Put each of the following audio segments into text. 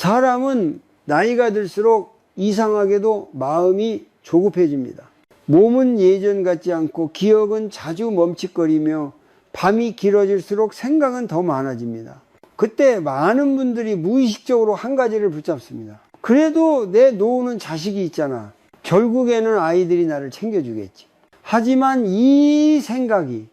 사람은 나이가 들수록 이상하게도 마음이 조급해집니다. 몸은 예전 같지 않고 기억은 자주 멈칫거리며 밤이 길어질수록 생각은 더 많아집니다. 그때 많은 분들이 무의식적으로 한 가지를 붙잡습니다. 그래도 내 노후는 자식이 있잖아. 결국에는 아이들이 나를 챙겨주겠지. 하지만 이 생각이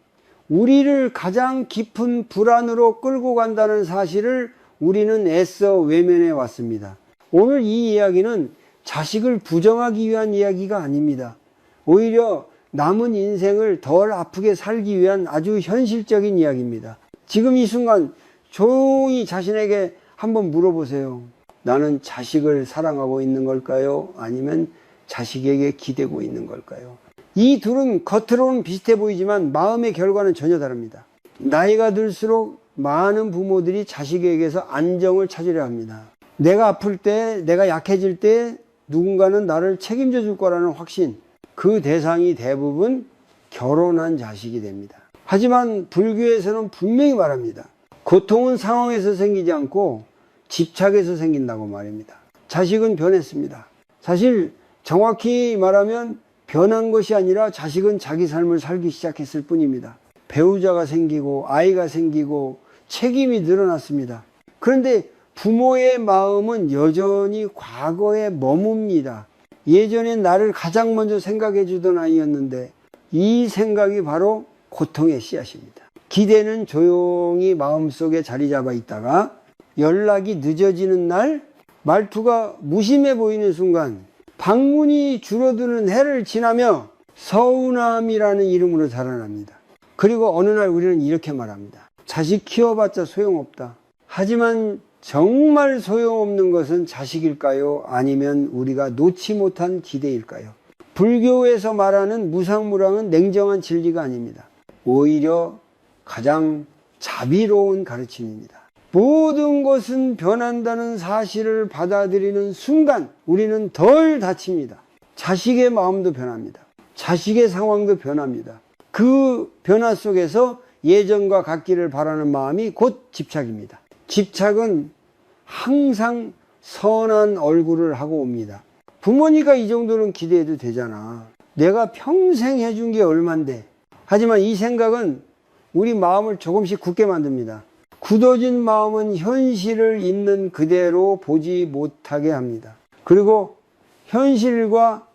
우리를 가장 깊은 불안으로 끌고 간다는 사실을 우리는 애써 외면해 왔습니다. 오늘 이 이야기는 자식을 부정하기 위한 이야기가 아닙니다. 오히려 남은 인생을 덜 아프게 살기 위한 아주 현실적인 이야기입니다. 지금 이 순간 조용히 자신에게 한번 물어보세요. 나는 자식을 사랑하고 있는 걸까요? 아니면 자식에게 기대고 있는 걸까요? 이 둘은 겉으로는 비슷해 보이지만 마음의 결과는 전혀 다릅니다. 나이가 들수록 많은 부모들이 자식에게서 안정을 찾으려 합니다. 내가 아플 때, 내가 약해질 때 누군가는 나를 책임져 줄 거라는 확신, 그 대상이 대부분 결혼한 자식이 됩니다. 하지만 불교에서는 분명히 말합니다. 고통은 상황에서 생기지 않고 집착에서 생긴다고 말입니다. 자식은 변했습니다. 사실 정확히 말하면 변한 것이 아니라 자식은 자기 삶을 살기 시작했을 뿐입니다. 배우자가 생기고 아이가 생기고 책임이 늘어났습니다. 그런데 부모의 마음은 여전히 과거에 머뭅니다. 예전에 나를 가장 먼저 생각해 주던 아이였는데 이 생각이 바로 고통의 씨앗입니다. 기대는 조용히 마음속에 자리 잡아 있다가 연락이 늦어지는 날, 말투가 무심해 보이는 순간, 방문이 줄어드는 해를 지나며 서운함이라는 이름으로 자라납니다. 그리고 어느 날 우리는 이렇게 말합니다. 자식 키워봤자 소용없다. 하지만 정말 소용없는 것은 자식일까요? 아니면 우리가 놓지 못한 기대일까요? 불교에서 말하는 무상무랑은 냉정한 진리가 아닙니다. 오히려 가장 자비로운 가르침입니다. 모든 것은 변한다는 사실을 받아들이는 순간 우리는 덜 다칩니다. 자식의 마음도 변합니다. 자식의 상황도 변합니다. 그 변화 속에서 예전과 같기를 바라는 마음이 곧 집착입니다. 집착은 항상 선한 얼굴을 하고 옵니다. 부모니까 이 정도는 기대해도 되잖아. 내가 평생 해준 게 얼만데. 하지만 이 생각은 우리 마음을 조금씩 굳게 만듭니다. 굳어진 마음은 현실을 있는 그대로 보지 못하게 합니다. 그리고 현실과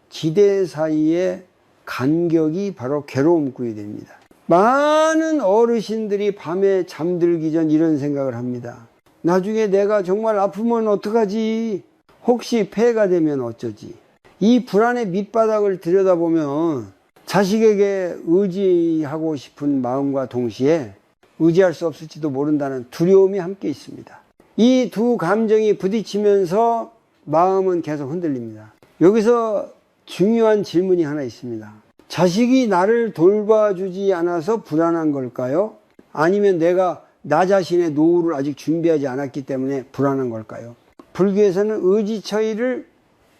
기대 사이의 간격이 바로 괴로움꾼이 됩니다. 많은 어르신들이 밤에 잠들기 전 이런 생각을 합니다. 나중에 내가 정말 아프면 어떡하지? 혹시 폐가 되면 어쩌지? 이 불안의 밑바닥을 들여다보면 자식에게 의지하고 싶은 마음과 동시에 의지할 수 없을지도 모른다는 두려움이 함께 있습니다. 이 두 감정이 부딪히면서 마음은 계속 흔들립니다. 여기서 중요한 질문이 하나 있습니다. 자식이 나를 돌봐주지 않아서 불안한 걸까요? 아니면 내가 나 자신의 노후를 아직 준비하지 않았기 때문에 불안한 걸까요? 불교에서는 의지처리를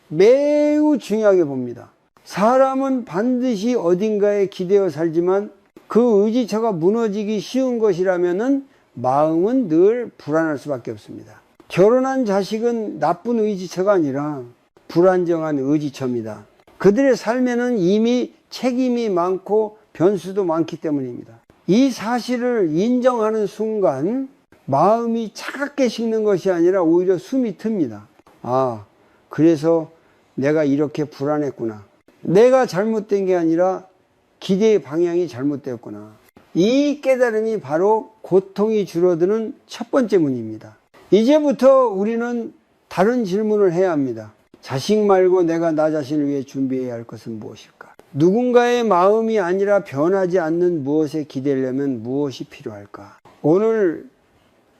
매우 중요하게 봅니다. 사람은 반드시 어딘가에 기대어 살지만 그 의지처가 무너지기 쉬운 것이라면 마음은 늘 불안할 수밖에 없습니다. 결혼한 자식은 나쁜 의지처가 아니라 불안정한 의지처입니다. 그들의 삶에는 이미 책임이 많고 변수도 많기 때문입니다. 이 사실을 인정하는 순간 마음이 차갑게 식는 것이 아니라 오히려 숨이 틉니다. 아, 그래서 내가 이렇게 불안했구나. 내가 잘못된 게 아니라 기대의 방향이 잘못되었구나. 이 깨달음이 바로 고통이 줄어드는 첫 번째 문입니다. 이제부터 우리는 다른 질문을 해야 합니다. 자식 말고 내가 나 자신을 위해 준비해야 할 것은 무엇일까? 누군가의 마음이 아니라 변하지 않는 무엇에 기대려면 무엇이 필요할까? 오늘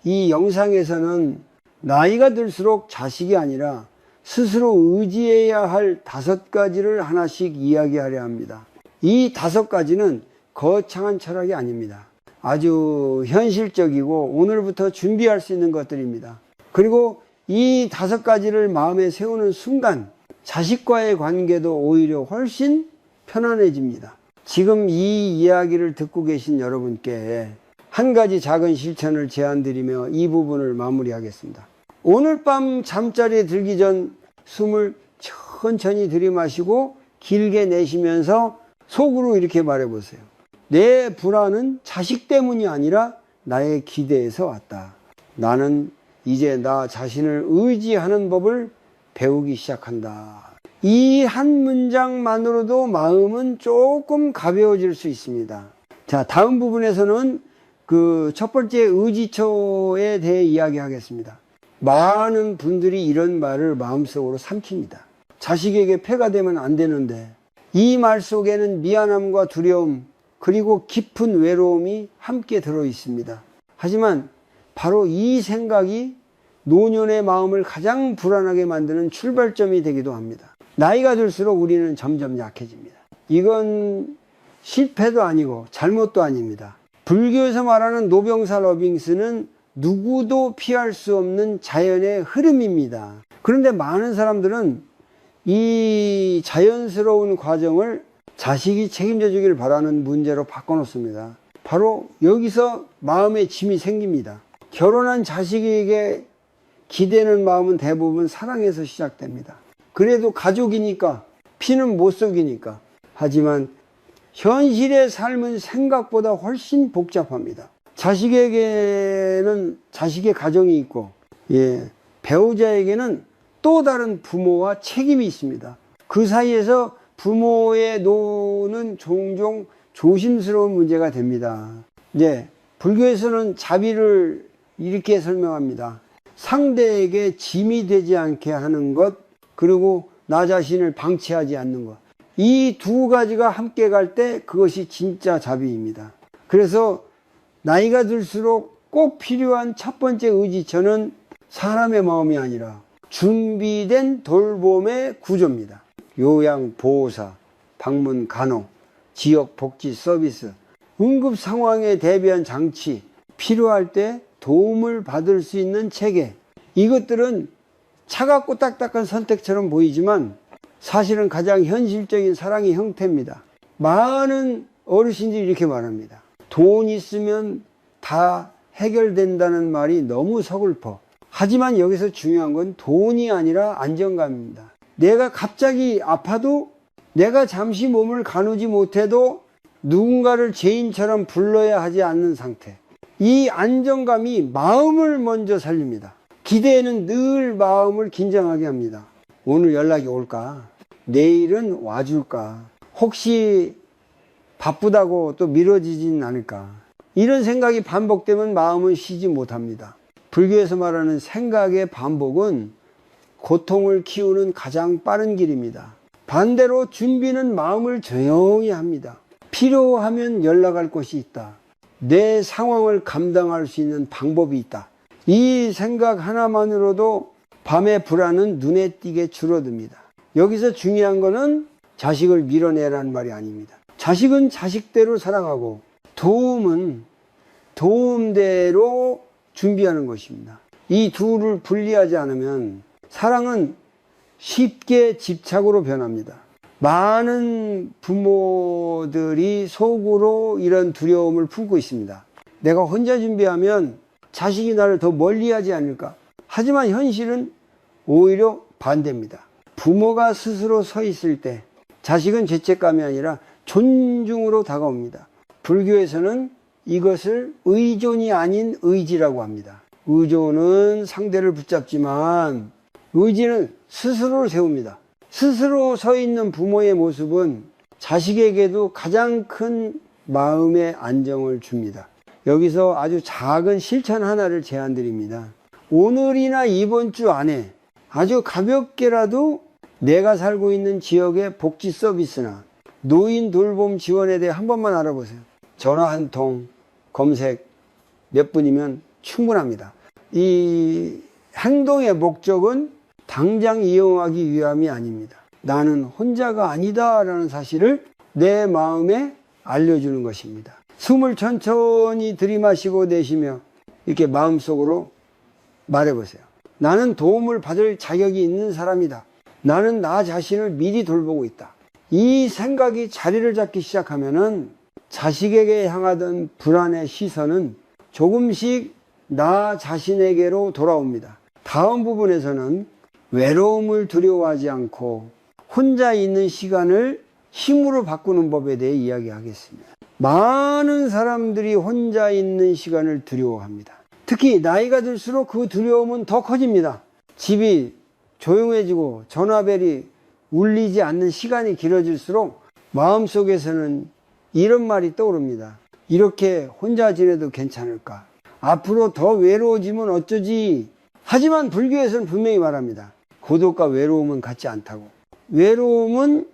이 영상에서는 나이가 들수록 자식이 아니라 스스로 의지해야 할 5가지를 하나씩 이야기하려 합니다. 이 5가지는 거창한 철학이 아닙니다. 아주 현실적이고 오늘부터 준비할 수 있는 것들입니다. 그리고 이 5가지를 마음에 세우는 순간 자식과의 관계도 오히려 훨씬 편안해집니다. 지금 이 이야기를 듣고 계신 여러분께 한 가지 작은 실천을 제안드리며 이 부분을 마무리하겠습니다. 오늘 밤 잠자리에 들기 전 숨을 천천히 들이마시고 길게 내쉬면서 속으로 이렇게 말해보세요. 내 불안은 자식 때문이 아니라 나의 기대에서 왔다. 나는 이제 나 자신을 의지하는 법을 배우기 시작한다. 이 한 문장만으로도 마음은 조금 가벼워질 수 있습니다. 자, 다음 부분에서는 그 첫 번째 의지처에 대해 이야기하겠습니다. 많은 분들이 이런 말을 마음속으로 삼킵니다. 자식에게 폐가 되면 안 되는데, 이 말 속에는 미안함과 두려움 그리고 깊은 외로움이 함께 들어 있습니다. 하지만 바로 이 생각이 노년의 마음을 가장 불안하게 만드는 출발점이 되기도 합니다. 나이가 들수록 우리는 점점 약해집니다. 이건 실패도 아니고 잘못도 아닙니다. 불교에서 말하는 노병사 러빙스는 누구도 피할 수 없는 자연의 흐름입니다. 그런데 많은 사람들은 이 자연스러운 과정을 자식이 책임져 주길 바라는 문제로 바꿔놓습니다. 바로 여기서 마음의 짐이 생깁니다. 결혼한 자식에게 기대는 마음은 대부분 사랑에서 시작됩니다. 그래도 가족이니까, 피는 못 속이니까. 하지만 현실의 삶은 생각보다 훨씬 복잡합니다. 자식에게는 자식의 가정이 있고, 배우자에게는 또 다른 부모와 책임이 있습니다. 그 사이에서 부모의 노는 종종 조심스러운 문제가 됩니다. 불교에서는 자비를 이렇게 설명합니다. 상대에게 짐이 되지 않게 하는 것, 그리고 나 자신을 방치하지 않는 것. 이 두 가지가 함께 갈 때 그것이 진짜 자비입니다. 그래서 나이가 들수록 꼭 필요한 첫 번째 의지처는 사람의 마음이 아니라 준비된 돌봄의 구조입니다. 요양, 보호사, 방문, 간호, 지역 복지 서비스, 응급 상황에 대비한 장치, 필요할 때 도움을 받을 수 있는 체계. 이것들은 차갑고 딱딱한 선택처럼 보이지만 사실은 가장 현실적인 사랑의 형태입니다. 많은 어르신들이 이렇게 말합니다. 돈 있으면 다 해결된다는 말이 너무 서글퍼. 하지만 여기서 중요한 건 돈이 아니라 안정감입니다. 내가 갑자기 아파도, 내가 잠시 몸을 가누지 못해도 누군가를 죄인처럼 불러야 하지 않는 상태. 이 안정감이 마음을 먼저 살립니다. 기대는 늘 마음을 긴장하게 합니다. 오늘 연락이 올까? 내일은 와줄까? 혹시 바쁘다고 또 미뤄지진 않을까? 이런 생각이 반복되면 마음은 쉬지 못합니다. 불교에서 말하는 생각의 반복은 고통을 키우는 가장 빠른 길입니다. 반대로 준비는 마음을 조용히 합니다. 필요하면 연락할 곳이 있다. 내 상황을 감당할 수 있는 방법이 있다. 이 생각 하나만으로도 밤의 불안은 눈에 띄게 줄어듭니다. 여기서 중요한 거는 자식을 밀어내라는 말이 아닙니다. 자식은 자식대로 사랑하고 도움은 도움대로 준비하는 것입니다. 이 둘을 분리하지 않으면 사랑은 쉽게 집착으로 변합니다. 많은 부모들이 속으로 이런 두려움을 품고 있습니다. 내가 혼자 준비하면 자식이 나를 더 멀리하지 않을까? 하지만 현실은 오히려 반대입니다. 부모가 스스로 서 있을 때 자식은 죄책감이 아니라 존중으로 다가옵니다. 불교에서는 이것을 의존이 아닌 의지라고 합니다. 의존은 상대를 붙잡지만 의지는 스스로를 세웁니다. 스스로 서 있는 부모의 모습은 자식에게도 가장 큰 마음의 안정을 줍니다. 여기서 아주 작은 실천 하나를 제안드립니다. 오늘이나 이번 주 안에 아주 가볍게라도 내가 살고 있는 지역의 복지 서비스나 노인 돌봄 지원에 대해 한 번만 알아보세요. 전화 한 통, 검색 몇 분이면 충분합니다. 이 행동의 목적은 당장 이용하기 위함이 아닙니다. 나는 혼자가 아니다 라는 사실을 내 마음에 알려주는 것입니다. 숨을 천천히 들이마시고 내쉬며 이렇게 마음속으로 말해보세요. 나는 도움을 받을 자격이 있는 사람이다. 나는 나 자신을 미리 돌보고 있다. 이 생각이 자리를 잡기 시작하면은 자식에게 향하던 불안의 시선은 조금씩 나 자신에게로 돌아옵니다. 다음 부분에서는 외로움을 두려워하지 않고 혼자 있는 시간을 힘으로 바꾸는 법에 대해 이야기하겠습니다. 많은 사람들이 혼자 있는 시간을 두려워합니다. 특히 나이가 들수록 그 두려움은 더 커집니다. 집이 조용해지고 전화벨이 울리지 않는 시간이 길어질수록 마음속에서는 이런 말이 떠오릅니다. 이렇게 혼자 지내도 괜찮을까? 앞으로 더 외로워지면 어쩌지? 하지만 불교에서는 분명히 말합니다. 고독과 외로움은 같지 않다고. 외로움은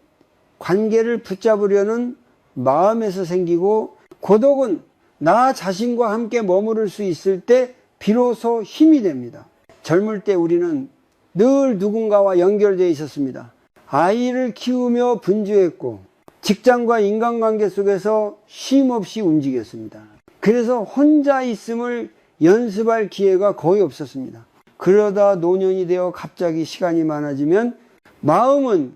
관계를 붙잡으려는 마음에서 생기고, 고독은 나 자신과 함께 머무를 수 있을 때 비로소 힘이 됩니다. 젊을 때 우리는 늘 누군가와 연결되어 있었습니다. 아이를 키우며 분주했고 직장과 인간관계 속에서 쉼없이 움직였습니다. 그래서 혼자 있음을 연습할 기회가 거의 없었습니다. 그러다 노년이 되어 갑자기 시간이 많아지면 마음은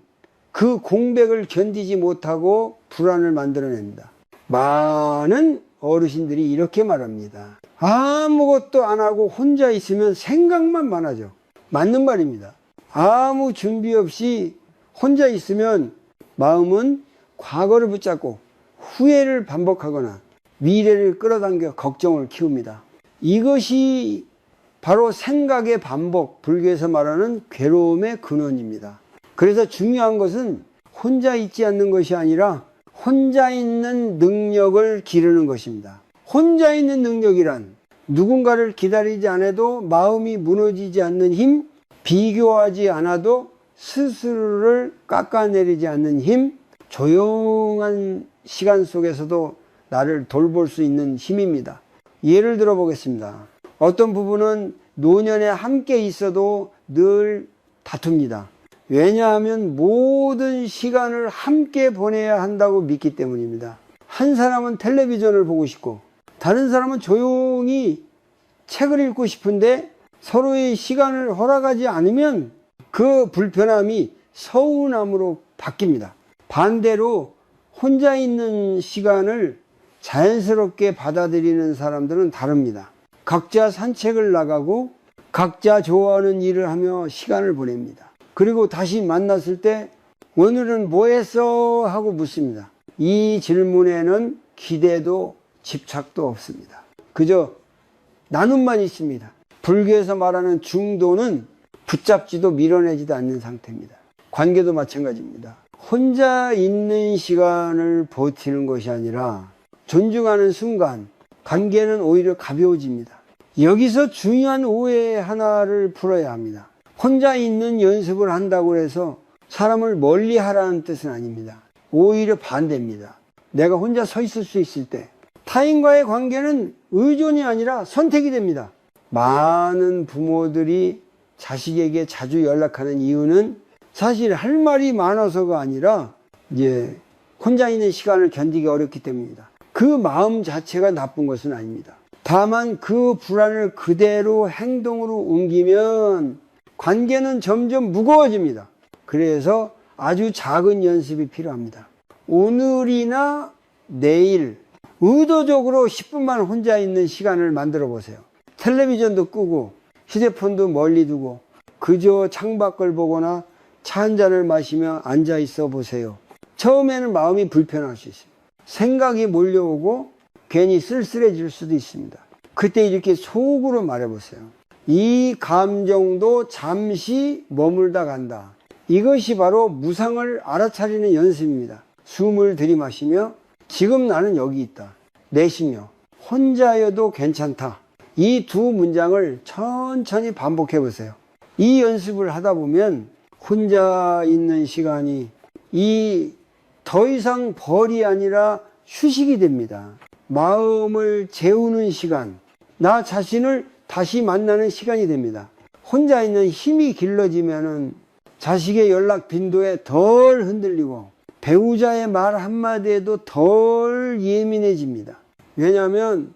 그 공백을 견디지 못하고 불안을 만들어냅니다. 많은 어르신들이 이렇게 말합니다. 아무것도 안 하고 혼자 있으면 생각만 많아져. 맞는 말입니다. 아무 준비 없이 혼자 있으면 마음은 과거를 붙잡고 후회를 반복하거나 미래를 끌어당겨 걱정을 키웁니다. 이것이 바로 생각의 반복, 불교에서 말하는 괴로움의 근원입니다. 그래서 중요한 것은 혼자 있지 않는 것이 아니라 혼자 있는 능력을 기르는 것입니다. 혼자 있는 능력이란 누군가를 기다리지 않아도 마음이 무너지지 않는 힘, 비교하지 않아도 스스로를 깎아내리지 않는 힘, 조용한 시간 속에서도 나를 돌볼 수 있는 힘입니다. 예를 들어 보겠습니다. 어떤 부부는 노년에 함께 있어도 늘 다툽니다. 왜냐하면 모든 시간을 함께 보내야 한다고 믿기 때문입니다. 한 사람은 텔레비전을 보고 싶고 다른 사람은 조용히 책을 읽고 싶은데 서로의 시간을 허락하지 않으면 그 불편함이 서운함으로 바뀝니다. 반대로 혼자 있는 시간을 자연스럽게 받아들이는 사람들은 다릅니다. 각자 산책을 나가고 각자 좋아하는 일을 하며 시간을 보냅니다. 그리고 다시 만났을 때 오늘은 뭐 했어? 하고 묻습니다. 이 질문에는 기대도 집착도 없습니다. 그저 나눔만 있습니다. 불교에서 말하는 중도는 붙잡지도 밀어내지도 않는 상태입니다. 관계도 마찬가지입니다. 혼자 있는 시간을 버티는 것이 아니라 존중하는 순간 관계는 오히려 가벼워집니다. 여기서 중요한 오해 하나를 풀어야 합니다. 혼자 있는 연습을 한다고 해서 사람을 멀리 하라는 뜻은 아닙니다. 오히려 반대입니다. 내가 혼자 서 있을 수 있을 때 타인과의 관계는 의존이 아니라 선택이 됩니다. 많은 부모들이 자식에게 자주 연락하는 이유는 사실 할 말이 많아서가 아니라 혼자 있는 시간을 견디기 어렵기 때문입니다. 그 마음 자체가 나쁜 것은 아닙니다. 다만 그 불안을 그대로 행동으로 옮기면 관계는 점점 무거워집니다. 그래서 아주 작은 연습이 필요합니다. 오늘이나 내일 의도적으로 10분만 혼자 있는 시간을 만들어 보세요. 텔레비전도 끄고 휴대폰도 멀리 두고 그저 창밖을 보거나 차 한 잔을 마시며 앉아 있어 보세요. 처음에는 마음이 불편할 수 있어요. 생각이 몰려오고 괜히 쓸쓸해질 수도 있습니다. 그때 이렇게 속으로 말해보세요. 이 감정도 잠시 머물다 간다. 이것이 바로 무상을 알아차리는 연습입니다. 숨을 들이마시며 지금 나는 여기 있다. 내쉬며 혼자여도 괜찮다. 이 두 문장을 천천히 반복해 보세요. 이 연습을 하다 보면 혼자 있는 시간이 더 이상 벌이 아니라 휴식이 됩니다. 마음을 재우는 시간, 나 자신을 다시 만나는 시간이 됩니다. 혼자 있는 힘이 길러지면은 자식의 연락 빈도에 덜 흔들리고 배우자의 말 한마디에도 덜 예민해집니다. 왜냐하면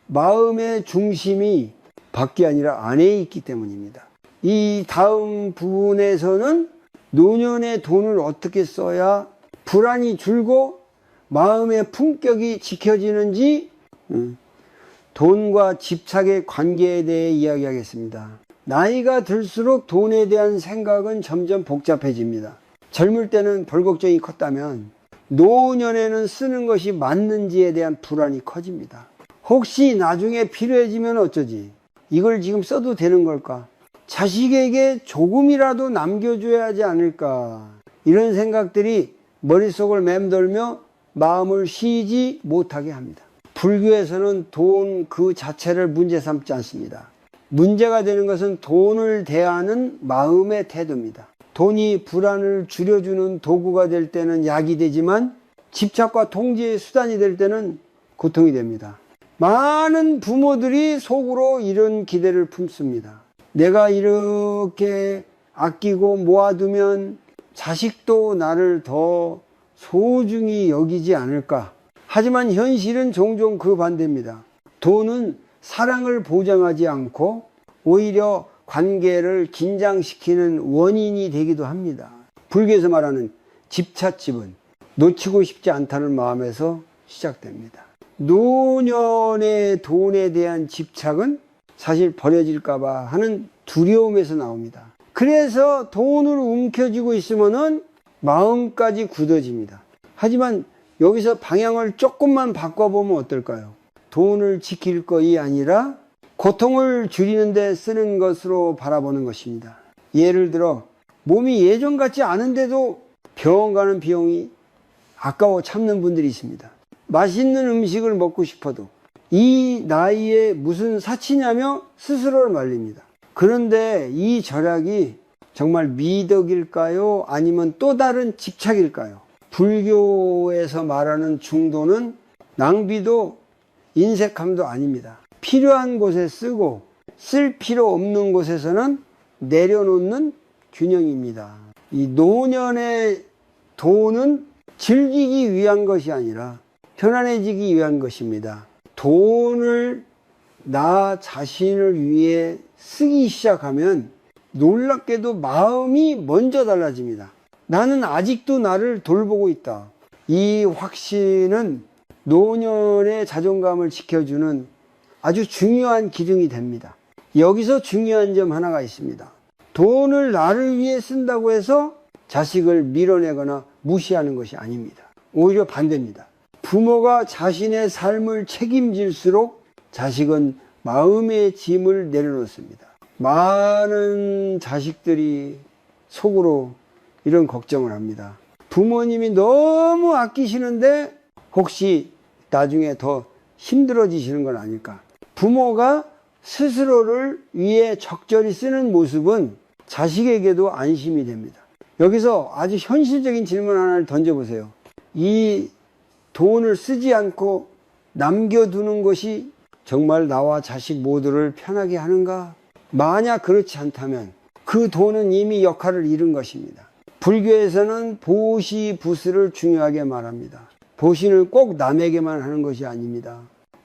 마음의 중심이 밖이 아니라 안에 있기 때문입니다. 이 다음 부분에서는 노년의 돈을 어떻게 써야 불안이 줄고 마음의 품격이 지켜지는지 돈과 집착의 관계에 대해 이야기하겠습니다. 나이가 들수록 돈에 대한 생각은 점점 복잡해집니다. 젊을 때는 별 걱정이 컸다면 노년에는 쓰는 것이 맞는지에 대한 불안이 커집니다. 혹시 나중에 필요해지면 어쩌지? 이걸 지금 써도 되는 걸까? 자식에게 조금이라도 남겨줘야 하지 않을까? 이런 생각들이 머릿속을 맴돌며 마음을 쉬지 못하게 합니다. 불교에서는 돈 그 자체를 문제 삼지 않습니다. 문제가 되는 것은 돈을 대하는 마음의 태도입니다. 돈이 불안을 줄여주는 도구가 될 때는 약이 되지만 집착과 통제의 수단이 될 때는 고통이 됩니다. 많은 부모들이 속으로 이런 기대를 품습니다. 내가 이렇게 아끼고 모아두면 자식도 나를 더 소중히 여기지 않을까. 하지만 현실은 종종 그 반대입니다. 돈은 사랑을 보장하지 않고 오히려 관계를 긴장시키는 원인이 되기도 합니다. 불교에서 말하는 집찻집은 놓치고 싶지 않다는 마음에서 시작됩니다. 노년의 돈에 대한 집착은 사실 버려질까봐 하는 두려움에서 나옵니다. 그래서 돈을 움켜쥐고 있으면은 마음까지 굳어집니다. 하지만 여기서 방향을 조금만 바꿔보면 어떨까요? 돈을 지킬 것이 아니라 고통을 줄이는 데 쓰는 것으로 바라보는 것입니다. 예를 들어 몸이 예전 같지 않은데도 병원 가는 비용이 아까워 참는 분들이 있습니다. 맛있는 음식을 먹고 싶어도 이 나이에 무슨 사치냐며 스스로를 말립니다. 그런데 이 절약이 정말 미덕일까요? 아니면 또 다른 집착일까요? 불교에서 말하는 중도는 낭비도 인색함도 아닙니다. 필요한 곳에 쓰고 쓸 필요 없는 곳에서는 내려놓는 균형입니다. 이 노년의 돈은 즐기기 위한 것이 아니라 편안해지기 위한 것입니다. 돈을 나 자신을 위해 쓰기 시작하면 놀랍게도 마음이 먼저 달라집니다. 나는 아직도 나를 돌보고 있다. 이 확신은 노년의 자존감을 지켜주는 아주 중요한 기둥이 됩니다. 여기서 중요한 점 하나가 있습니다. 돈을 나를 위해 쓴다고 해서 자식을 밀어내거나 무시하는 것이 아닙니다. 오히려 반대입니다. 부모가 자신의 삶을 책임질수록 자식은 마음의 짐을 내려놓습니다. 많은 자식들이 속으로 이런 걱정을 합니다. 부모님이 너무 아끼시는데 혹시 나중에 더 힘들어지시는 건 아닐까? 부모가 스스로를 위해 적절히 쓰는 모습은 자식에게도 안심이 됩니다. 여기서 아주 현실적인 질문 하나를 던져보세요. 이 돈을 쓰지 않고 남겨두는 것이 정말 나와 자식 모두를 편하게 하는가? 만약 그렇지 않다면 그 돈은 이미 역할을 잃은 것입니다. 불교에서는 보시부스를 중요하게 말합니다. 보시는 꼭 남에게만 하는 것이 아닙니다.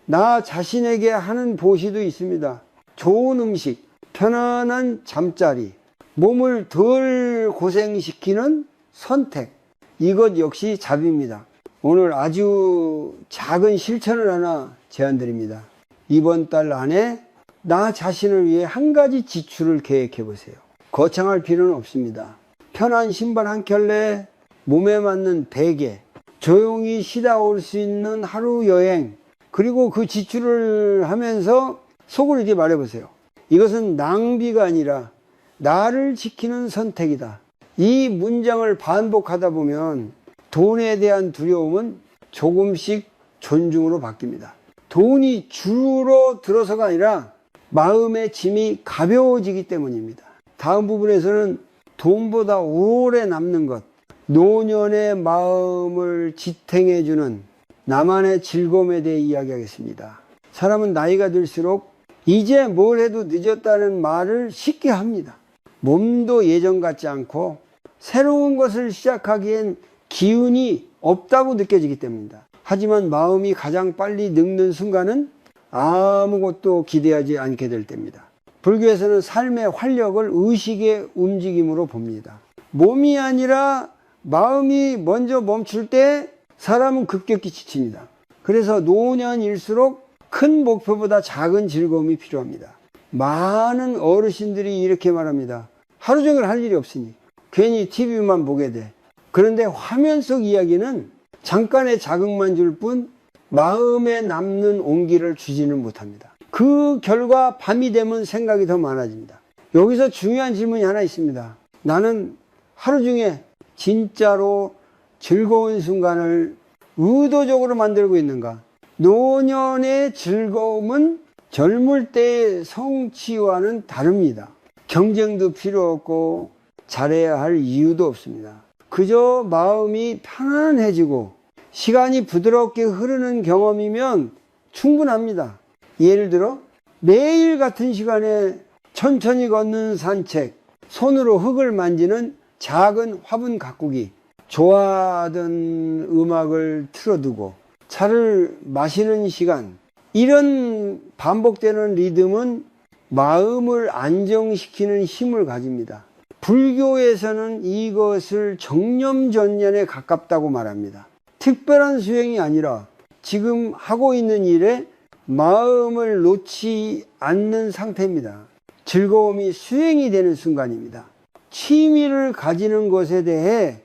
나 자신에게 하는 보시도 있습니다. 좋은 음식, 편안한 잠자리, 몸을 덜 고생시키는 선택, 이것 역시 잡입니다. 오늘 아주 작은 실천을 하나 제안드립니다. 이번 달 안에 나 자신을 위해 한 가지 지출을 계획해 보세요. 거창할 필요는 없습니다. 편한 신발 한 켤레, 몸에 맞는 베개, 조용히 쉬다 올 수 있는 하루 여행, 그리고 그 지출을 하면서 속으로 이렇게 말해보세요. 이것은 낭비가 아니라 나를 지키는 선택이다. 이 문장을 반복하다 보면 돈에 대한 두려움은 조금씩 존중으로 바뀝니다. 돈이 줄어들어서가 아니라 마음의 짐이 가벼워지기 때문입니다. 다음 부분에서는 돈보다 오래 남는 것, 노년의 마음을 지탱해주는 나만의 즐거움에 대해 이야기하겠습니다. 사람은 나이가 들수록 이제 뭘 해도 늦었다는 말을 쉽게 합니다. 몸도 예전 같지 않고 새로운 것을 시작하기엔 기운이 없다고 느껴지기 때문입니다. 하지만 마음이 가장 빨리 늙는 순간은 아무것도 기대하지 않게 될 때입니다. 불교에서는 삶의 활력을 의식의 움직임으로 봅니다. 몸이 아니라 마음이 먼저 멈출 때 사람은 급격히 지칩니다. 그래서 노년일수록 큰 목표보다 작은 즐거움이 필요합니다. 많은 어르신들이 이렇게 말합니다. 하루 종일 할 일이 없으니 괜히 TV만 보게 돼. 그런데 화면 속 이야기는 잠깐의 자극만 줄 뿐 마음에 남는 온기를 주지는 못합니다. 그 결과 밤이 되면 생각이 더 많아집니다. 여기서 중요한 질문이 하나 있습니다. 나는 하루 중에 진짜로 즐거운 순간을 의도적으로 만들고 있는가? 노년의 즐거움은 젊을 때의 성취와는 다릅니다. 경쟁도 필요 없고 잘해야 할 이유도 없습니다. 그저 마음이 편안해지고 시간이 부드럽게 흐르는 경험이면 충분합니다. 예를 들어 매일 같은 시간에 천천히 걷는 산책, 손으로 흙을 만지는 작은 화분 가꾸기, 좋아하던 음악을 틀어두고 차를 마시는 시간, 이런 반복되는 리듬은 마음을 안정시키는 힘을 가집니다. 불교에서는 이것을 정념전념에 가깝다고 말합니다. 특별한 수행이 아니라 지금 하고 있는 일에 마음을 놓지 않는 상태입니다. 즐거움이 수행이 되는 순간입니다. 취미를 가지는 것에 대해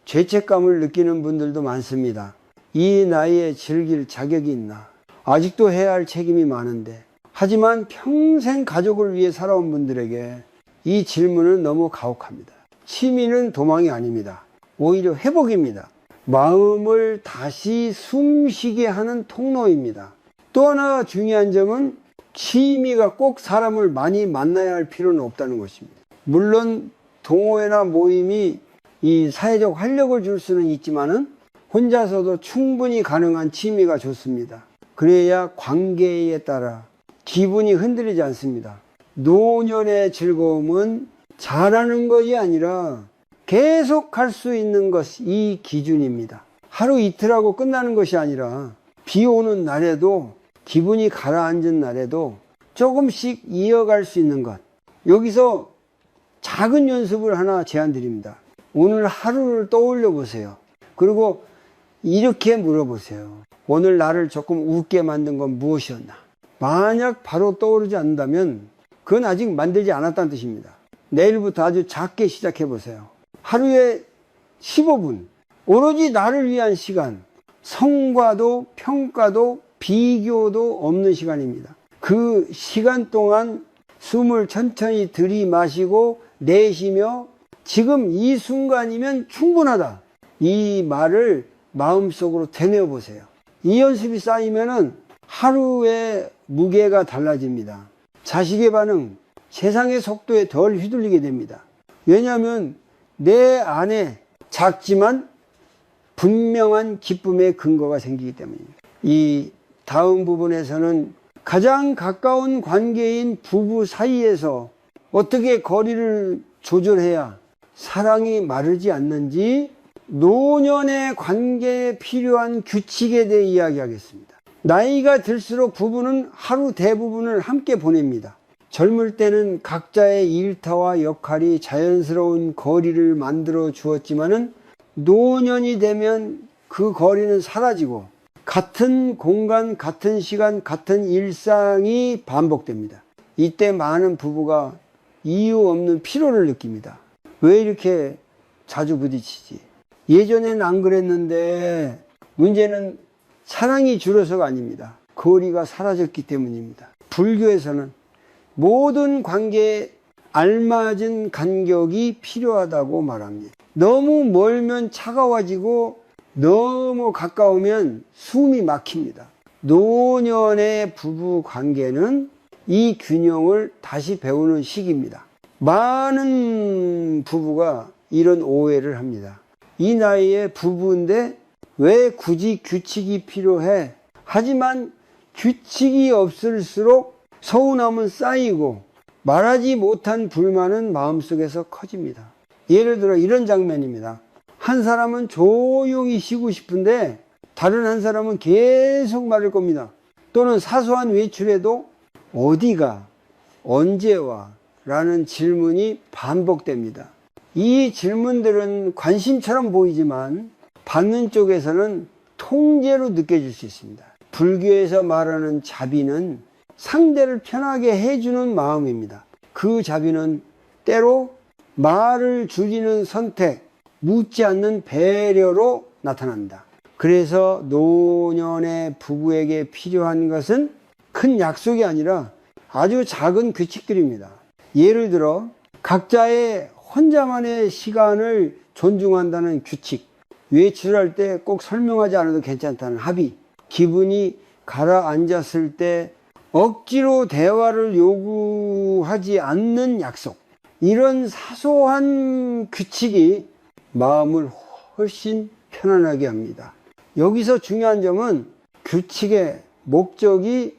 죄책감을 느끼는 분들도 많습니다. 이 나이에 즐길 자격이 있나? 아직도 해야 할 책임이 많은데. 하지만 평생 가족을 위해 살아온 분들에게 이 질문은 너무 가혹합니다. 취미는 도망이 아닙니다. 오히려 회복입니다. 마음을 다시 숨쉬게 하는 통로입니다. 또 하나 중요한 점은 취미가 꼭 사람을 많이 만나야 할 필요는 없다는 것입니다. 물론 동호회나 모임이 이 사회적 활력을 줄 수는 있지만은 혼자서도 충분히 가능한 취미가 좋습니다. 그래야 관계에 따라 기분이 흔들리지 않습니다. 노년의 즐거움은 잘하는 것이 아니라 계속 할 수 있는 것이 이 기준입니다. 하루 이틀하고 끝나는 것이 아니라 비 오는 날에도 기분이 가라앉은 날에도 조금씩 이어갈 수 있는 것. 여기서 작은 연습을 하나 제안 드립니다. 오늘 하루를 떠올려 보세요. 그리고 이렇게 물어보세요. 오늘 나를 조금 웃게 만든 건 무엇이었나? 만약 바로 떠오르지 않는다면 그건 아직 만들지 않았다는 뜻입니다. 내일부터 아주 작게 시작해 보세요. 하루에 15분, 오로지 나를 위한 시간, 성과도 평가도 비교도 없는 시간입니다. 그 시간 동안 숨을 천천히 들이마시고 내쉬며 지금 이 순간이면 충분하다. 이 말을 마음속으로 되뇌어 보세요. 이 연습이 쌓이면은 하루의 무게가 달라집니다. 자식의 반응, 세상의 속도에 덜 휘둘리게 됩니다. 왜냐하면 내 안에 작지만 분명한 기쁨의 근거가 생기기 때문입니다. 이 다음 부분에서는 가장 가까운 관계인 부부 사이에서 어떻게 거리를 조절해야 사랑이 마르지 않는지 노년의 관계에 필요한 규칙에 대해 이야기하겠습니다. 나이가 들수록 부부는 하루 대부분을 함께 보냅니다. 젊을 때는 각자의 일터와 역할이 자연스러운 거리를 만들어 주었지만은 노년이 되면 그 거리는 사라지고 같은 공간, 같은 시간, 같은 일상이 반복됩니다. 이때 많은 부부가 이유 없는 피로를 느낍니다. 왜 이렇게 자주 부딪히지? 예전엔 안 그랬는데 문제는 사랑이 줄어서가 아닙니다. 거리가 사라졌기 때문입니다. 불교에서는 모든 관계에 알맞은 간격이 필요하다고 말합니다. 너무 멀면 차가워지고 너무 가까우면 숨이 막힙니다. 노년의 부부 관계는 이 균형을 다시 배우는 시기입니다. 많은 부부가 이런 오해를 합니다. 이 나이에 부부인데 왜 굳이 규칙이 필요해? 하지만 규칙이 없을수록 서운함은 쌓이고 말하지 못한 불만은 마음속에서 커집니다. 예를 들어 이런 장면입니다. 한 사람은 조용히 쉬고 싶은데 다른 한 사람은 계속 말할 겁니다. 또는 사소한 외출에도 어디가, 언제 와? 라는 질문이 반복됩니다. 이 질문들은 관심처럼 보이지만 받는 쪽에서는 통제로 느껴질 수 있습니다. 불교에서 말하는 자비는 상대를 편하게 해주는 마음입니다. 그 자비는 때로 말을 줄이는 선택, 묻지 않는 배려로 나타납니다. 그래서 노년의 부부에게 필요한 것은 큰 약속이 아니라 아주 작은 규칙들입니다. 예를 들어 각자의 혼자만의 시간을 존중한다는 규칙, 외출할 때 꼭 설명하지 않아도 괜찮다는 합의, 기분이 가라앉았을 때 억지로 대화를 요구하지 않는 약속, 이런 사소한 규칙이 마음을 훨씬 편안하게 합니다. 여기서 중요한 점은 규칙의 목적이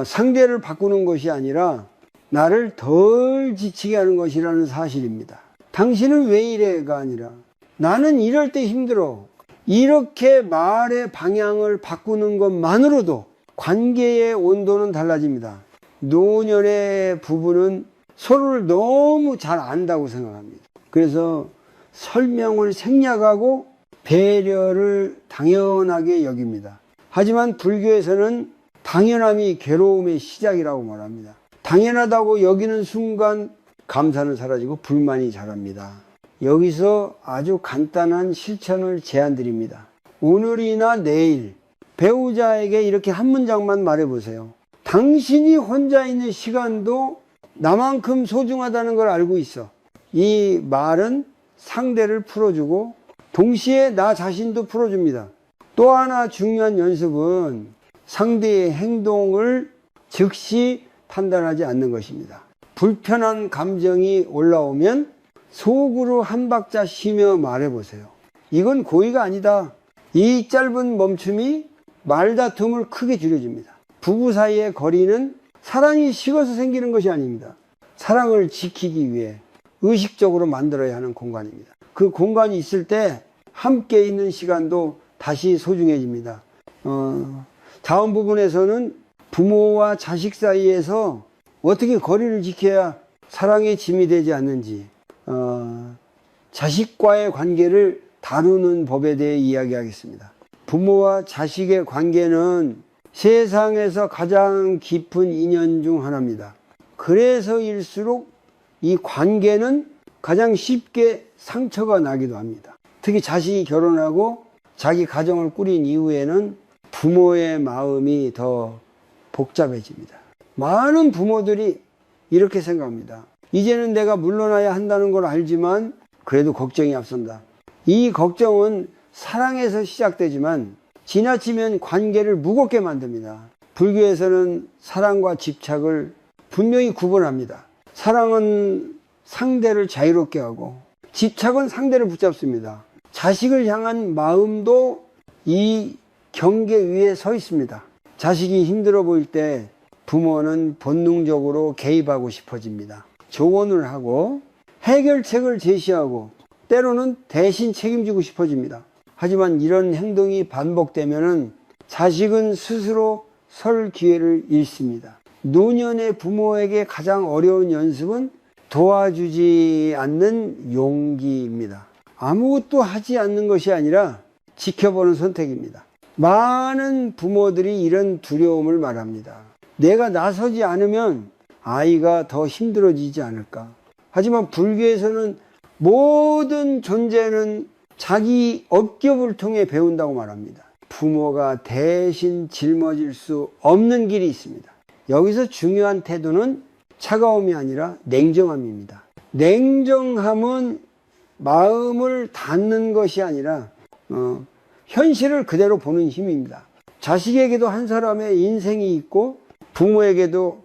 상대를 바꾸는 것이 아니라 나를 덜 지치게 하는 것이라는 사실입니다. 당신은 왜 이래가 아니라 나는 이럴 때 힘들어. 이렇게 말의 방향을 바꾸는 것만으로도 관계의 온도는 달라집니다. 노년의 부부는 서로를 너무 잘 안다고 생각합니다. 그래서 설명을 생략하고 배려를 당연하게 여깁니다. 하지만 불교에서는 당연함이 괴로움의 시작이라고 말합니다. 당연하다고 여기는 순간 감사는 사라지고 불만이 자랍니다. 여기서 아주 간단한 실천을 제안드립니다. 오늘이나 내일 배우자에게 이렇게 한 문장만 말해보세요. 당신이 혼자 있는 시간도 나만큼 소중하다는 걸 알고 있어. 이 말은 상대를 풀어주고 동시에 나 자신도 풀어줍니다. 또 하나 중요한 연습은 상대의 행동을 즉시 판단하지 않는 것입니다. 불편한 감정이 올라오면 속으로 한 박자 쉬며 말해보세요. 이건 고의가 아니다. 이 짧은 멈춤이 말다툼을 크게 줄여줍니다. 부부 사이의 거리는 사랑이 식어서 생기는 것이 아닙니다. 사랑을 지키기 위해 의식적으로 만들어야 하는 공간입니다. 그 공간이 있을 때 함께 있는 시간도 다시 소중해집니다. 다음 부분에서는 부모와 자식 사이에서 어떻게 거리를 지켜야 사랑의 짐이 되지 않는지, 자식과의 관계를 다루는 법에 대해 이야기하겠습니다. 부모와 자식의 관계는 세상에서 가장 깊은 인연 중 하나입니다. 그래서일수록 이 관계는 가장 쉽게 상처가 나기도 합니다. 특히 자식이 결혼하고 자기 가정을 꾸린 이후에는 부모의 마음이 더 복잡해집니다. 많은 부모들이 이렇게 생각합니다. 이제는 내가 물러나야 한다는 걸 알지만 그래도 걱정이 앞선다. 이 걱정은 사랑에서 시작되지만 지나치면 관계를 무겁게 만듭니다. 불교에서는 사랑과 집착을 분명히 구분합니다. 사랑은 상대를 자유롭게 하고 집착은 상대를 붙잡습니다. 자식을 향한 마음도 이 경계 위에 서 있습니다. 자식이 힘들어 보일 때 부모는 본능적으로 개입하고 싶어집니다. 조언을 하고 해결책을 제시하고 때로는 대신 책임지고 싶어집니다. 하지만 이런 행동이 반복되면은 자식은 스스로 설 기회를 잃습니다. 노년의 부모에게 가장 어려운 연습은 도와주지 않는 용기입니다. 아무것도 하지 않는 것이 아니라 지켜보는 선택입니다. 많은 부모들이 이런 두려움을 말합니다. 내가 나서지 않으면 아이가 더 힘들어지지 않을까. 하지만 불교에서는 모든 존재는 자기 업겹을 통해 배운다고 말합니다. 부모가 대신 짊어질 수 없는 길이 있습니다. 여기서 중요한 태도는 차가움이 아니라 냉정함입니다. 냉정함은 마음을 닫는 것이 아니라 현실을 그대로 보는 힘입니다. 자식에게도 한 사람의 인생이 있고 부모에게도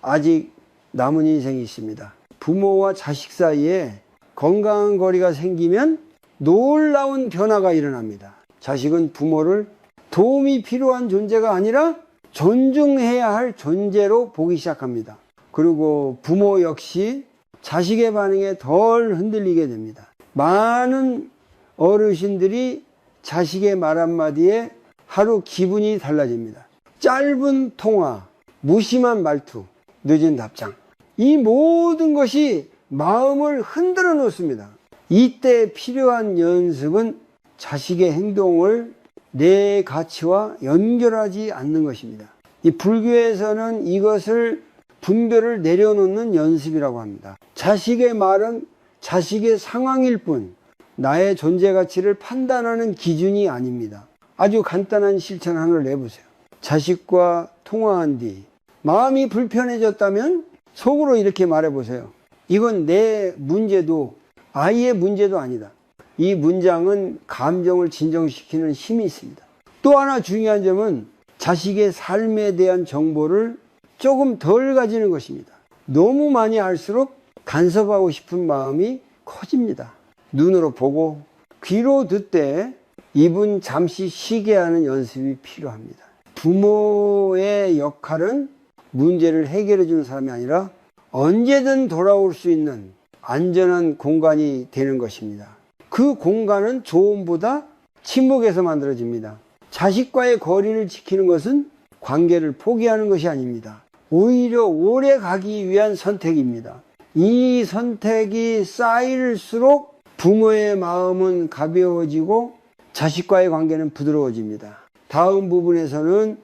아직 남은 인생이 있습니다. 부모와 자식 사이에 건강한 거리가 생기면 놀라운 변화가 일어납니다. 자식은 부모를 도움이 필요한 존재가 아니라 존중해야 할 존재로 보기 시작합니다. 그리고 부모 역시 자식의 반응에 덜 흔들리게 됩니다. 많은 어르신들이 자식의 말 한마디에 하루 기분이 달라집니다. 짧은 통화, 무심한 말투, 늦은 답장, 이 모든 것이 마음을 흔들어 놓습니다. 이때 필요한 연습은 자식의 행동을 내 가치와 연결하지 않는 것입니다. 이 불교에서는 이것을 분별을 내려놓는 연습이라고 합니다. 자식의 말은 자식의 상황일 뿐 나의 존재 가치를 판단하는 기준이 아닙니다. 아주 간단한 실천 하나를 내보세요. 자식과 통화한 뒤 마음이 불편해졌다면 속으로 이렇게 말해보세요. 이건 내 문제도 아이의 문제도 아니다. 이 문장은 감정을 진정시키는 힘이 있습니다. 또 하나 중요한 점은 자식의 삶에 대한 정보를 조금 덜 가지는 것입니다. 너무 많이 알수록 간섭하고 싶은 마음이 커집니다. 눈으로 보고 귀로 듣되 입은 잠시 쉬게 하는 연습이 필요합니다. 부모의 역할은 문제를 해결해 주는 사람이 아니라 언제든 돌아올 수 있는 안전한 공간이 되는 것입니다. 그 공간은 조언보다 침묵에서 만들어집니다. 자식과의 거리를 지키는 것은 관계를 포기하는 것이 아닙니다. 오히려 오래 가기 위한 선택입니다. 이 선택이 쌓일수록 부모의 마음은 가벼워지고 자식과의 관계는 부드러워집니다. 다음 부분에서는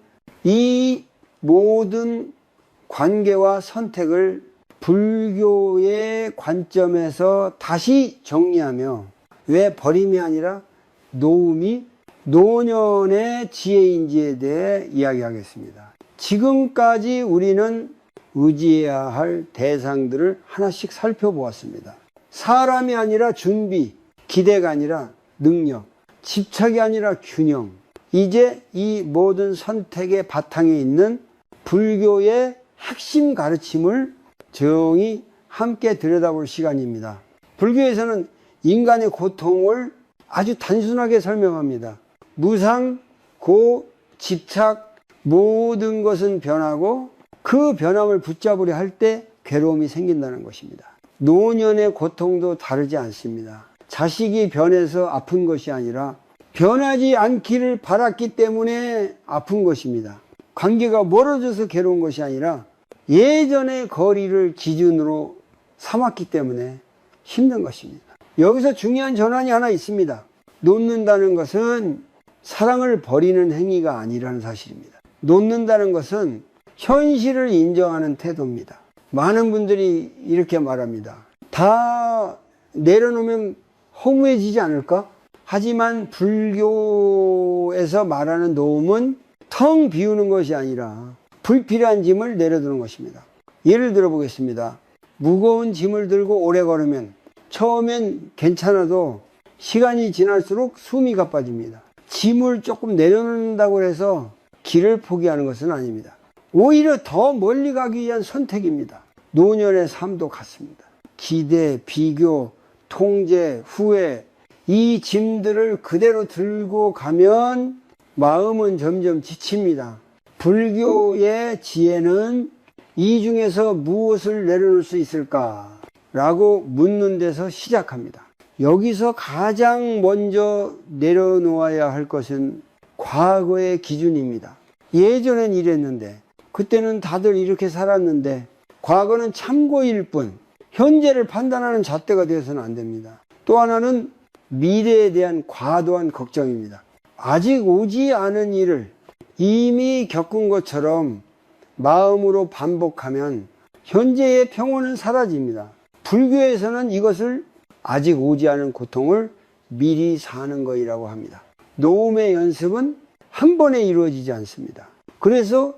이 모든 관계와 선택을 불교의 관점에서 다시 정리하며 왜 버림이 아니라 놓음이 노년의 지혜인지에 대해 이야기하겠습니다. 지금까지 우리는 의지해야 할 대상들을 하나씩 살펴보았습니다. 사람이 아니라 준비, 기대가 아니라 능력, 집착이 아니라 균형. 이제 이 모든 선택의 바탕에 있는 불교의 핵심 가르침을 조용히 함께 들여다볼 시간입니다. 불교에서는 인간의 고통을 아주 단순하게 설명합니다. 무상, 고, 집착, 모든 것은 변하고 그 변함을 붙잡으려 할 때 괴로움이 생긴다는 것입니다. 노년의 고통도 다르지 않습니다. 자식이 변해서 아픈 것이 아니라 변하지 않기를 바랐기 때문에 아픈 것입니다. 관계가 멀어져서 괴로운 것이 아니라 예전의 거리를 기준으로 삼았기 때문에 힘든 것입니다. 여기서 중요한 전환이 하나 있습니다. 놓는다는 것은 사랑을 버리는 행위가 아니라는 사실입니다. 놓는다는 것은 현실을 인정하는 태도입니다. 많은 분들이 이렇게 말합니다. 다 내려놓으면 허무해지지 않을까? 하지만 불교에서 말하는 놓음은 텅 비우는 것이 아니라 불필요한 짐을 내려두는 것입니다. 예를 들어 보겠습니다. 무거운 짐을 들고 오래 걸으면 처음엔 괜찮아도 시간이 지날수록 숨이 가빠집니다. 짐을 조금 내려놓는다고 해서 길을 포기하는 것은 아닙니다. 오히려 더 멀리 가기 위한 선택입니다. 노년의 삶도 같습니다. 기대, 비교, 통제, 후회, 이 짐들을 그대로 들고 가면 마음은 점점 지칩니다. 불교의 지혜는 이 중에서 무엇을 내려놓을 수 있을까? 라고 묻는 데서 시작합니다. 여기서 가장 먼저 내려놓아야 할 것은 과거의 기준입니다. 예전엔 이랬는데, 그때는 다들 이렇게 살았는데, 과거는 참고일 뿐, 현재를 판단하는 잣대가 되어서는 안 됩니다. 또 하나는 미래에 대한 과도한 걱정입니다. 아직 오지 않은 일을 이미 겪은 것처럼 마음으로 반복하면 현재의 평온은 사라집니다. 불교에서는 이것을 아직 오지 않은 고통을 미리 사는 것이라고 합니다. 노음의 연습은 한 번에 이루어지지 않습니다. 그래서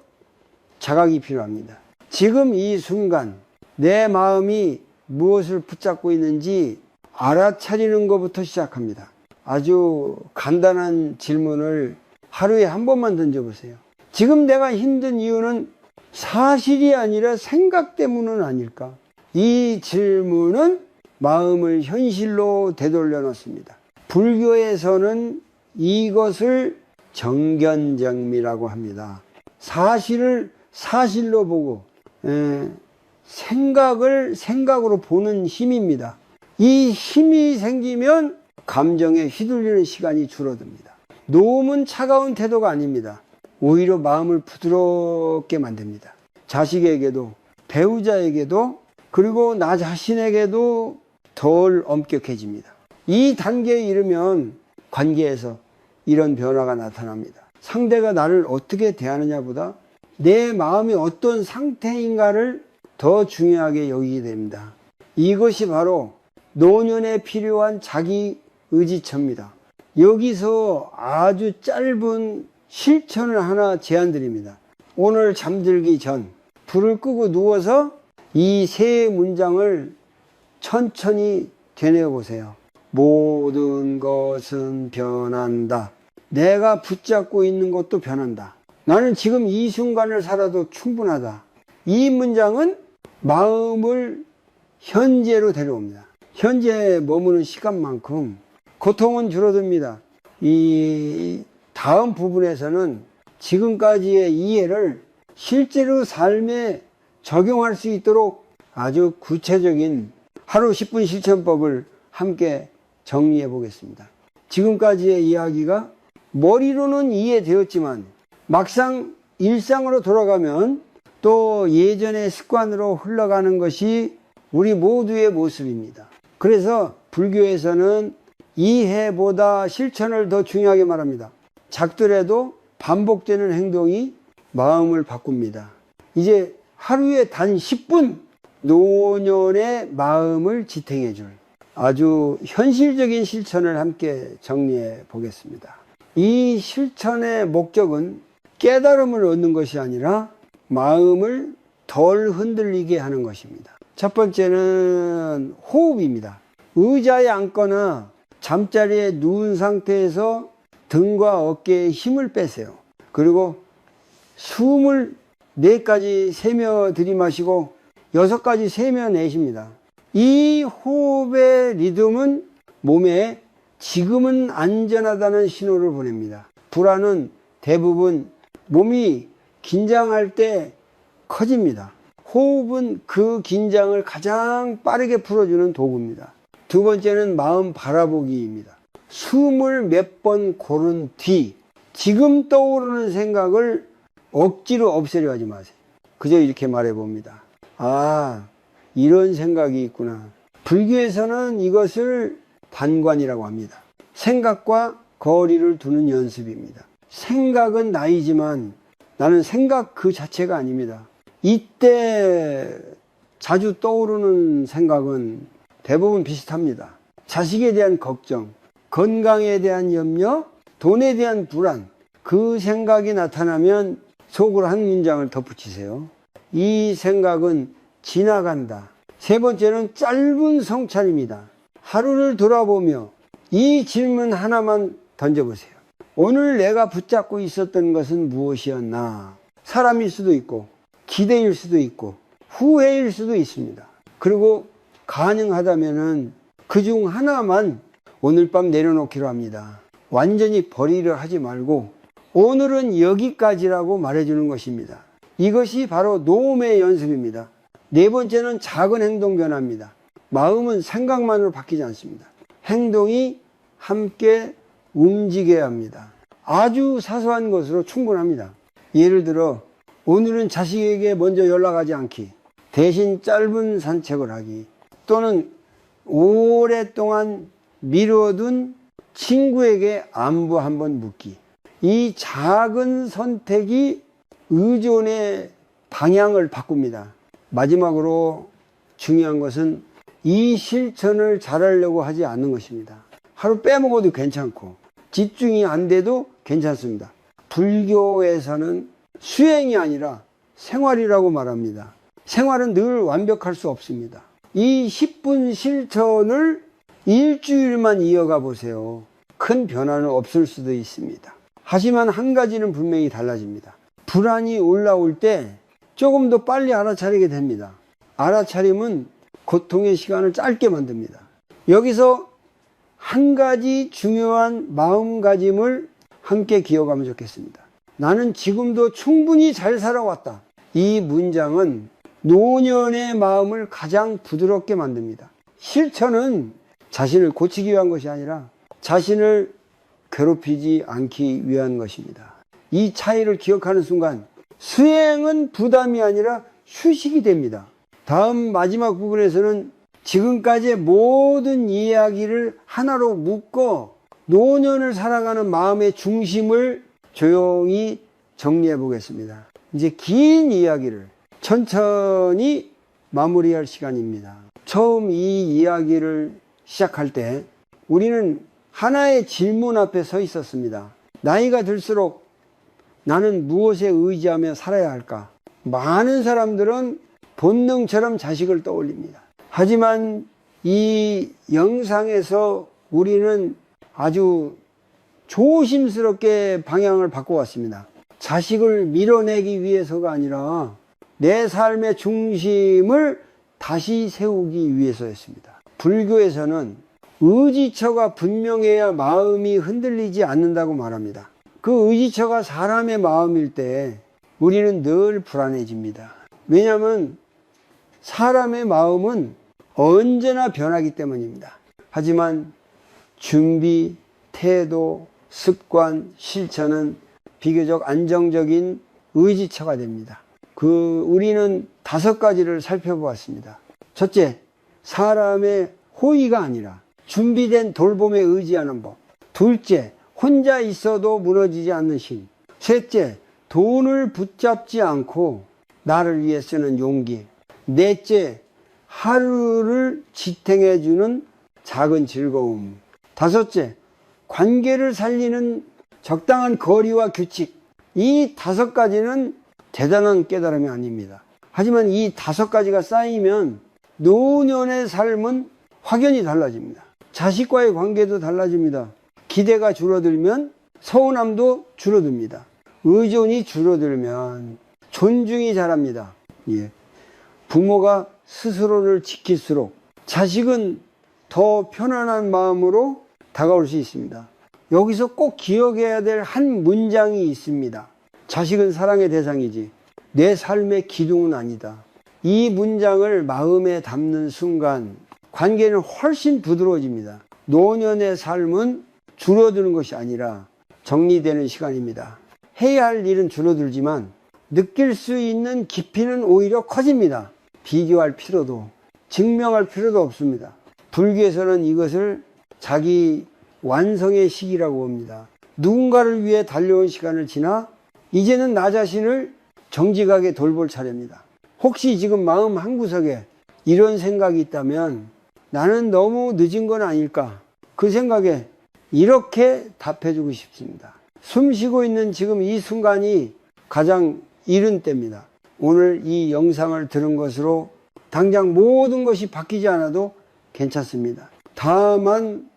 자각이 필요합니다. 지금 이 순간 내 마음이 무엇을 붙잡고 있는지 알아차리는 것부터 시작합니다. 아주 간단한 질문을 하루에 한 번만 던져보세요. 지금 내가 힘든 이유는 사실이 아니라 생각 때문은 아닐까? 이 질문은 마음을 현실로 되돌려 놓습니다. 불교에서는 이것을 정견정미라고 합니다. 사실을 사실로 보고 생각을 생각으로 보는 힘입니다. 이 힘이 생기면 감정에 휘둘리는 시간이 줄어듭니다. 노음은 차가운 태도가 아닙니다. 오히려 마음을 부드럽게 만듭니다. 자식에게도 배우자에게도 그리고 나 자신에게도 덜 엄격해집니다. 이 단계에 이르면 관계에서 이런 변화가 나타납니다. 상대가 나를 어떻게 대하느냐보다 내 마음이 어떤 상태인가를 더 중요하게 여기게 됩니다. 이것이 바로 노년에 필요한 자기 의지처입니다. 여기서 아주 짧은 실천을 하나 제안드립니다. 오늘 잠들기 전 불을 끄고 누워서 이 세 문장을 천천히 되뇌어 보세요. 모든 것은 변한다. 내가 붙잡고 있는 것도 변한다. 나는 지금 이 순간을 살아도 충분하다. 이 문장은 마음을 현재로 데려옵니다. 현재에 머무는 시간만큼 고통은 줄어듭니다. 이 다음 부분에서는 지금까지의 이해를 실제로 삶에 적용할 수 있도록 아주 구체적인 하루 10분 실천법을 함께 정리해 보겠습니다. 지금까지의 이야기가 머리로는 이해되었지만 막상 일상으로 돌아가면 또 예전의 습관으로 흘러가는 것이 우리 모두의 모습입니다. 그래서 불교에서는 이해보다 실천을 더 중요하게 말합니다. 작더라도 반복되는 행동이 마음을 바꿉니다. 이제 하루에 단 10분 노년의 마음을 지탱해 줄 아주 현실적인 실천을 함께 정리해 보겠습니다. 이 실천의 목적은 깨달음을 얻는 것이 아니라 마음을 덜 흔들리게 하는 것입니다. 첫 번째는 호흡입니다. 의자에 앉거나 잠자리에 누운 상태에서 등과 어깨에 힘을 빼세요. 그리고 숨을 4가지 세며 들이마시고 6가지 세며 내쉽니다. 이 호흡의 리듬은 몸에 지금은 안전하다는 신호를 보냅니다. 불안은 대부분 몸이 긴장할 때 커집니다. 호흡은 그 긴장을 가장 빠르게 풀어주는 도구입니다. 두 번째는 마음 바라보기입니다. 숨을 몇 번 고른 뒤 지금 떠오르는 생각을 억지로 없애려 하지 마세요. 그저 이렇게 말해 봅니다. 아, 이런 생각이 있구나. 불교에서는 이것을 반관이라고 합니다. 생각과 거리를 두는 연습입니다. 생각은 나이지만 나는 생각 그 자체가 아닙니다. 이때 자주 떠오르는 생각은 대부분 비슷합니다. 자식에 대한 걱정, 건강에 대한 염려, 돈에 대한 불안, 그 생각이 나타나면 속으로 한 문장을 덧붙이세요. 이 생각은 지나간다. 세 번째는 짧은 성찰입니다. 하루를 돌아보며 이 질문 하나만 던져보세요. 오늘 내가 붙잡고 있었던 것은 무엇이었나? 사람일 수도 있고 기대일 수도 있고 후회일 수도 있습니다. 그리고 가능하다면은 그중 하나만 오늘 밤 내려놓기로 합니다. 완전히 버리려 하지 말고 오늘은 여기까지라고 말해주는 것입니다. 이것이 바로 노음의 연습입니다. 네 번째는 작은 행동 변화입니다. 마음은 생각만으로 바뀌지 않습니다. 행동이 함께 움직여야 합니다. 아주 사소한 것으로 충분합니다. 예를 들어 오늘은 자식에게 먼저 연락하지 않기, 대신 짧은 산책을 하기, 또는 오랫동안 미뤄둔 친구에게 안부 한번 묻기. 이 작은 선택이 의존의 방향을 바꿉니다. 마지막으로 중요한 것은 이 실천을 잘하려고 하지 않는 것입니다. 하루 빼먹어도 괜찮고 집중이 안 돼도 괜찮습니다. 불교에서는 수행이 아니라 생활이라고 말합니다. 생활은 늘 완벽할 수 없습니다. 이 10분 실천을 일주일만 이어가 보세요. 큰 변화는 없을 수도 있습니다. 하지만 한 가지는 분명히 달라집니다. 불안이 올라올 때 조금 더 빨리 알아차리게 됩니다. 알아차림은 고통의 시간을 짧게 만듭니다. 여기서 한 가지 중요한 마음가짐을 함께 기억하면 좋겠습니다. 나는 지금도 충분히 잘 살아왔다. 이 문장은 노년의 마음을 가장 부드럽게 만듭니다. 실천은 자신을 고치기 위한 것이 아니라 자신을 괴롭히지 않기 위한 것입니다. 이 차이를 기억하는 순간 수행은 부담이 아니라 휴식이 됩니다. 다음 마지막 부분에서는 지금까지의 모든 이야기를 하나로 묶어 노년을 살아가는 마음의 중심을 조용히 정리해 보겠습니다. 이제 긴 이야기를 천천히 마무리할 시간입니다. 처음 이 이야기를 시작할 때 우리는 하나의 질문 앞에 서 있었습니다. 나이가 들수록 나는 무엇에 의지하며 살아야 할까? 많은 사람들은 본능처럼 자식을 떠올립니다. 하지만 이 영상에서 우리는 아주 조심스럽게 방향을 바꿔왔습니다. 자식을 밀어내기 위해서가 아니라 내 삶의 중심을 다시 세우기 위해서였습니다. 불교에서는 의지처가 분명해야 마음이 흔들리지 않는다고 말합니다. 그 의지처가 사람의 마음일 때 우리는 늘 불안해집니다. 왜냐하면 사람의 마음은 언제나 변하기 때문입니다. 하지만 준비, 태도, 습관, 실천은 비교적 안정적인 의지처가 됩니다. 우리는 5가지를 살펴보았습니다. 첫째, 사람의 호의가 아니라 준비된 돌봄에 의지하는 법. 둘째, 혼자 있어도 무너지지 않는 힘. 셋째, 돈을 붙잡지 않고 나를 위해 쓰는 용기. 넷째, 하루를 지탱해주는 작은 즐거움. 다섯째, 관계를 살리는 적당한 거리와 규칙. 이 5가지는 대단한 깨달음이 아닙니다. 하지만 이 5가지가 쌓이면 노년의 삶은 확연히 달라집니다. 자식과의 관계도 달라집니다. 기대가 줄어들면 서운함도 줄어듭니다. 의존이 줄어들면 존중이 자랍니다. 부모가 스스로를 지킬수록 자식은 더 편안한 마음으로 다가올 수 있습니다. 여기서 꼭 기억해야 될 한 문장이 있습니다. 자식은 사랑의 대상이지 내 삶의 기둥은 아니다. 이 문장을 마음에 담는 순간 관계는 훨씬 부드러워집니다. 노년의 삶은 줄어드는 것이 아니라 정리되는 시간입니다. 해야 할 일은 줄어들지만 느낄 수 있는 깊이는 오히려 커집니다. 비교할 필요도 증명할 필요도 없습니다. 불교에서는 이것을 자기 완성의 시기라고 봅니다. 누군가를 위해 달려온 시간을 지나 이제는 나 자신을 정직하게 돌볼 차례입니다. 혹시 지금 마음 한구석에 이런 생각이 있다면 나는 너무 늦은 건 아닐까? 그 생각에 이렇게 답해주고 싶습니다. 숨 쉬고 있는 지금 이 순간이 가장 이른 때입니다. 오늘 이 영상을 들은 것으로 당장 모든 것이 바뀌지 않아도 괜찮습니다. 다만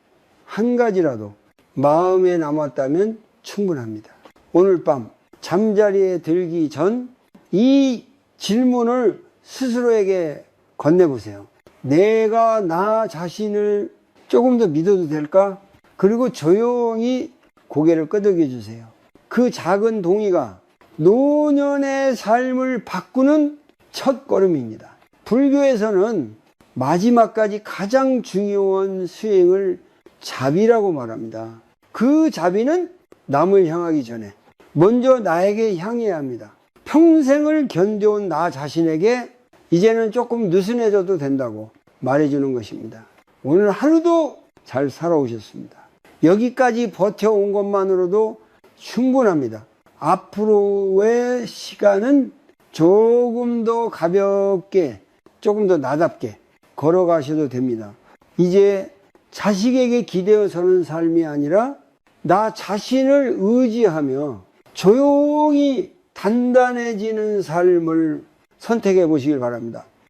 한 가지라도 마음에 남았다면 충분합니다. 오늘 밤 잠자리에 들기 전 이 질문을 스스로에게 건네보세요. 내가 나 자신을 조금 더 믿어도 될까? 그리고 조용히 고개를 끄덕여 주세요. 그 작은 동의가 노년의 삶을 바꾸는 첫 걸음입니다. 불교에서는 마지막까지 가장 중요한 수행을 자비라고 말합니다. 그 자비는 남을 향하기 전에 먼저 나에게 향해야 합니다. 평생을 견뎌온 나 자신에게 이제는 조금 느슨해져도 된다고 말해주는 것입니다. 오늘 하루도 잘 살아오셨습니다. 여기까지 버텨온 것만으로도 충분합니다. 앞으로의 시간은 조금 더 가볍게, 조금 더 나답게 걸어가셔도 됩니다. 이제 자식에게 기대어 서는 삶이 아니라 나 자신을 의지하며 조용히 단단해지는 삶을 선택해 보시길 바랍니다.